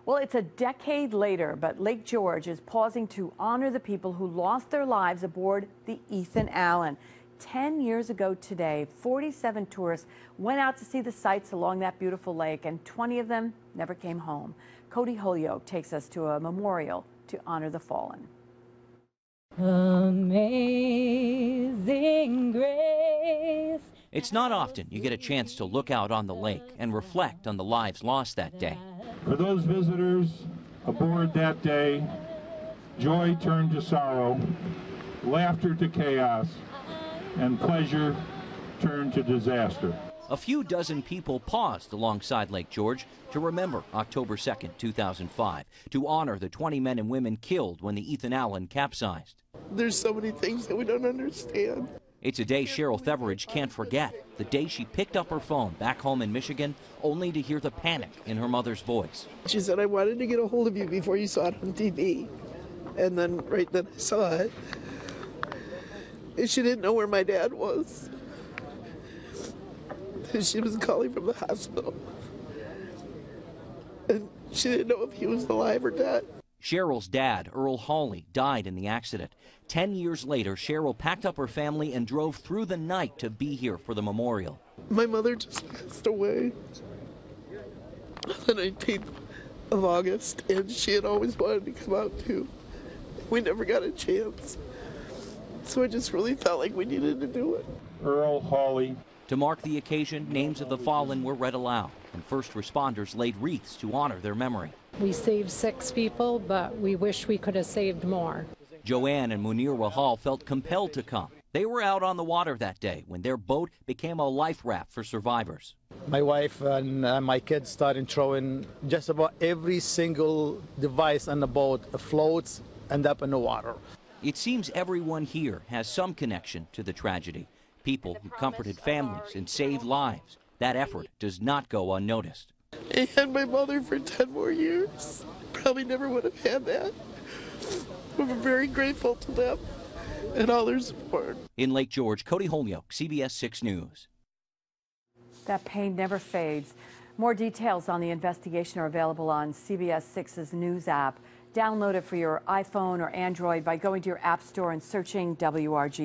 Well, it's a decade later, but Lake George is pausing to honor the people who lost their lives aboard the Ethan Allen. 10 years ago today, 47 tourists went out to see the sights along that beautiful lake, and 20 of them never came home. Cody Holyoke takes us to a memorial to honor the fallen. Amazing grace. It's not often you get a chance to look out on the lake and reflect on the lives lost that day. For those visitors aboard that day, joy turned to sorrow, laughter to chaos, and pleasure turned to disaster. A few dozen people paused alongside Lake George to remember October 2nd, 2005, to honor the 20 men and women killed when the Ethan Allen capsized. There's so many things that we don't understand. It's a day Cheryl Thivierge can't forget, the day she picked up her phone back home in Michigan, only to hear the panic in her mother's voice. She said, I wanted to get a hold of you before you saw it on TV. And then right then I saw it. And she didn't know where my dad was. And she was calling from the hospital. And she didn't know if he was alive or dead. Cheryl's dad, Earl Hawley, died in the accident. 10 years later, Cheryl packed up her family and drove through the night to be here for the memorial. My mother just passed away on the 19th of August, and she had always wanted to come out too. We never got a chance. So I just really felt like we needed to do it. Earl Hawley. To mark the occasion, names of the fallen were read aloud, and first responders laid wreaths to honor their memory. We saved 6 people, but we wish we could have saved more. Joanne and Munir Rahal felt compelled to come. They were out on the water that day when their boat became a life raft for survivors. My wife and my kids started throwing just about every single device on the boat, floats, end up in the water. It seems everyone here has some connection to the tragedy. People who comforted families and saved lives. That effort does not go unnoticed. I had my mother for 10 more years. Probably never would have had that. We're very grateful to them and all their support. In Lake George, Cody Holyoke, CBS 6 News. That pain never fades. More details on the investigation are available on CBS 6's news app. Download it for your iPhone or Android by going to your app store and searching WRG.